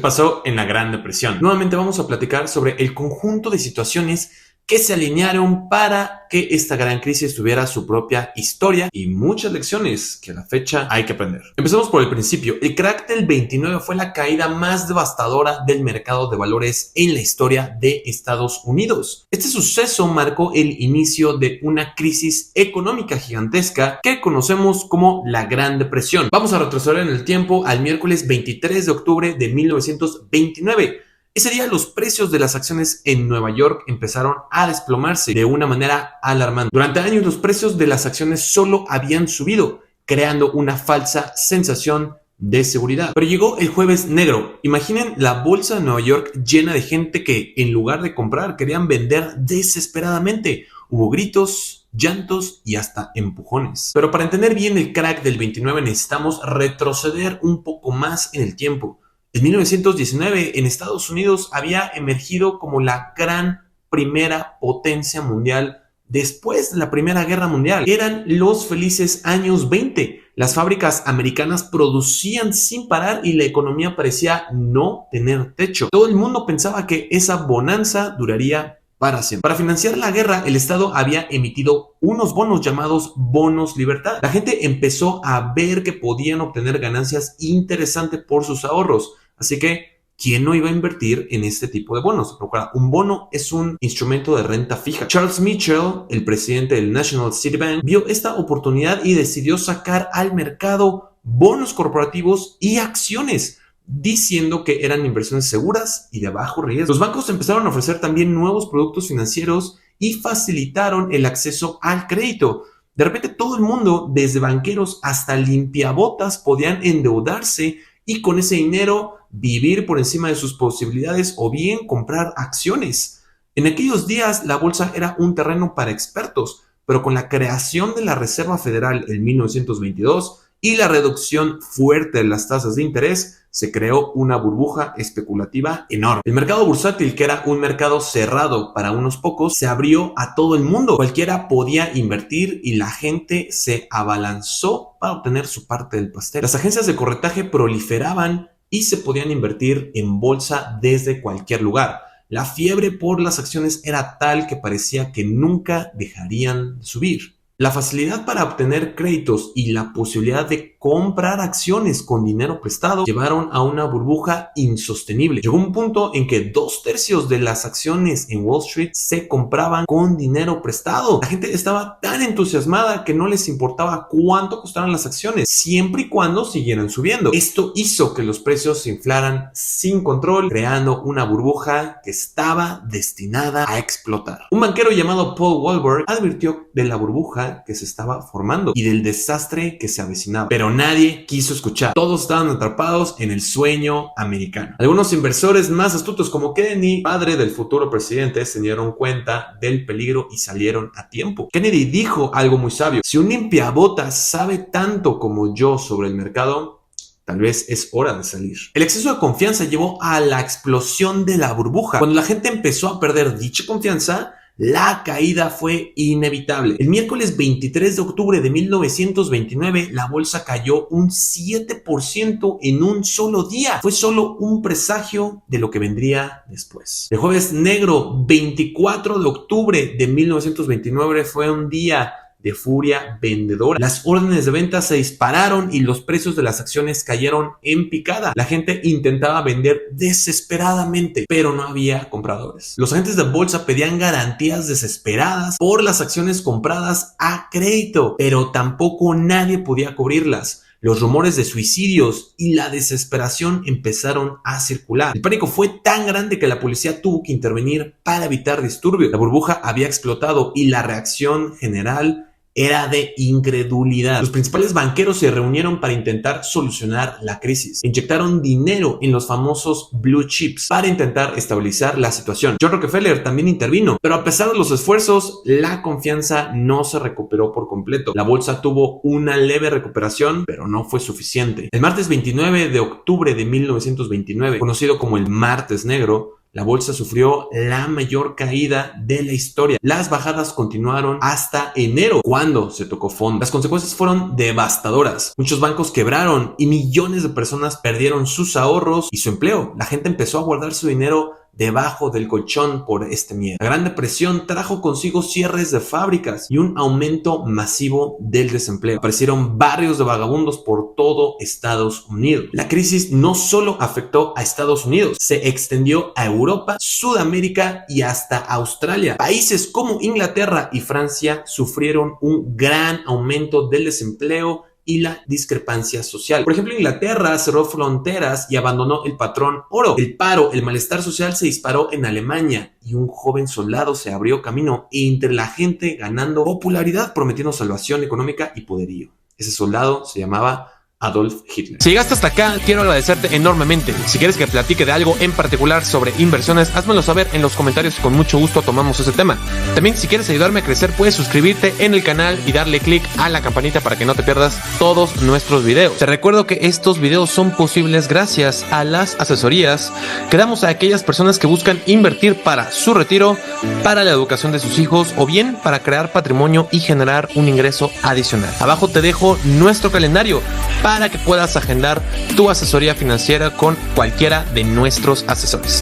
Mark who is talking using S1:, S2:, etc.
S1: pasó en la Gran Depresión. Nuevamente vamos a platicar sobre el conjunto de situaciones que se alinearon para que esta gran crisis tuviera su propia historia y muchas lecciones que a la fecha hay que aprender. Empecemos por el principio. El crack del 29 fue la caída más devastadora del mercado de valores en la historia de Estados Unidos. Este suceso marcó el inicio de una crisis económica gigantesca que conocemos como la Gran Depresión. Vamos a retroceder en el tiempo al miércoles 23 de octubre de 1929. Ese día los precios de las acciones en Nueva York empezaron a desplomarse de una manera alarmante. Durante años los precios de las acciones solo habían subido, creando una falsa sensación de seguridad. Pero llegó el jueves negro. Imaginen la bolsa de Nueva York llena de gente que en lugar de comprar querían vender desesperadamente. Hubo gritos, llantos y hasta empujones. Pero para entender bien el crack del 29 necesitamos retroceder un poco más en el tiempo. En 1919, en Estados Unidos había emergido como la gran primera potencia mundial después de la Primera Guerra Mundial. Eran los felices años 20. Las fábricas americanas producían sin parar y la economía parecía no tener techo. Todo el mundo pensaba que esa bonanza duraría para siempre. Para financiar la guerra, el Estado había emitido unos bonos llamados bonos libertad. La gente empezó a ver que podían obtener ganancias interesantes por sus ahorros. Así que, ¿quién no iba a invertir en este tipo de bonos? Un bono es un instrumento de renta fija. Charles Mitchell, el presidente del National City Bank, vio esta oportunidad y decidió sacar al mercado bonos corporativos y acciones, diciendo que eran inversiones seguras y de bajo riesgo. Los bancos empezaron a ofrecer también nuevos productos financieros y facilitaron el acceso al crédito. De repente todo el mundo, desde banqueros hasta limpiabotas, podían endeudarse y con ese dinero vivir por encima de sus posibilidades o bien comprar acciones. En aquellos días la bolsa era un terreno para expertos, pero con la creación de la Reserva Federal en 1922 y la reducción fuerte de las tasas de interés, se creó una burbuja especulativa enorme. El mercado bursátil, que era un mercado cerrado para unos pocos, se abrió a todo el mundo. Cualquiera podía invertir y la gente se abalanzó para obtener su parte del pastel. Las agencias de corretaje proliferaban y se podían invertir en bolsa desde cualquier lugar. La fiebre por las acciones era tal que parecía que nunca dejarían de subir. La facilidad para obtener créditos y la posibilidad de comprar acciones con dinero prestado llevaron a una burbuja insostenible. Llegó un punto en que 2/3 de las acciones en Wall Street se compraban con dinero prestado. La gente estaba tan entusiasmada que no les importaba cuánto costaran las acciones, siempre y cuando siguieran subiendo. Esto hizo que los precios se inflaran sin control, creando una burbuja que estaba destinada a explotar. Un banquero llamado Paul Wolberg advirtió de la burbuja que se estaba formando y del desastre que se avecinaba. Pero nadie quiso escuchar. Todos estaban atrapados en el sueño americano. Algunos inversores más astutos como Kennedy, padre del futuro presidente, se dieron cuenta del peligro y salieron a tiempo. Kennedy dijo algo muy sabio: si un limpiabotas sabe tanto como yo sobre el mercado, tal vez es hora de salir. El exceso de confianza llevó a la explosión de la burbuja. Cuando la gente empezó a perder dicha confianza, la caída fue inevitable. El miércoles 23 de octubre de 1929, la bolsa cayó un 7% en un solo día. Fue solo un presagio de lo que vendría después. El jueves negro 24 de octubre de 1929 fue un día de furia vendedora. Las órdenes de venta se dispararon y los precios de las acciones cayeron en picada. La gente intentaba vender desesperadamente, pero no había compradores. Los agentes de bolsa pedían garantías desesperadas por las acciones compradas a crédito, pero tampoco nadie podía cubrirlas. Los rumores de suicidios y la desesperación empezaron a circular. El pánico fue tan grande que la policía tuvo que intervenir para evitar disturbios. La burbuja había explotado y la reacción general era de incredulidad. Los principales banqueros se reunieron para intentar solucionar la crisis. Inyectaron dinero en los famosos blue chips para intentar estabilizar la situación. John Rockefeller también intervino, pero a pesar de los esfuerzos, la confianza no se recuperó por completo. La bolsa tuvo una leve recuperación, pero no fue suficiente. El martes 29 de octubre de 1929, conocido como el Martes Negro, la bolsa sufrió la mayor caída de la historia. Las bajadas continuaron hasta enero, cuando se tocó fondo. Las consecuencias fueron devastadoras. Muchos bancos quebraron y millones de personas perdieron sus ahorros y su empleo. La gente empezó a guardar su dinero debajo del colchón por este miedo. La Gran Depresión trajo consigo cierres de fábricas y un aumento masivo del desempleo. Aparecieron barrios de vagabundos por todo Estados Unidos. La crisis no solo afectó a Estados Unidos, se extendió a Europa, Sudamérica y hasta Australia. Países como Inglaterra y Francia sufrieron un gran aumento del desempleo y la discrepancia social. Por ejemplo, Inglaterra cerró fronteras y abandonó el patrón oro. El paro, el malestar social se disparó en Alemania y un joven soldado se abrió camino entre la gente ganando popularidad, prometiendo salvación económica y poderío. Ese soldado se llamaba Adolf Hitler.
S2: Si llegaste hasta acá, quiero agradecerte enormemente. Si quieres que platique de algo en particular sobre inversiones, házmelo saber en los comentarios y con mucho gusto tomamos ese tema. También, si quieres ayudarme a crecer, puedes suscribirte en el canal y darle click a la campanita para que no te pierdas todos nuestros videos. Te recuerdo que estos videos son posibles gracias a las asesorías que damos a aquellas personas que buscan invertir para su retiro, para la educación de sus hijos o bien para crear patrimonio y generar un ingreso adicional. Abajo te dejo nuestro calendario para que puedas agendar tu asesoría financiera con cualquiera de nuestros asesores.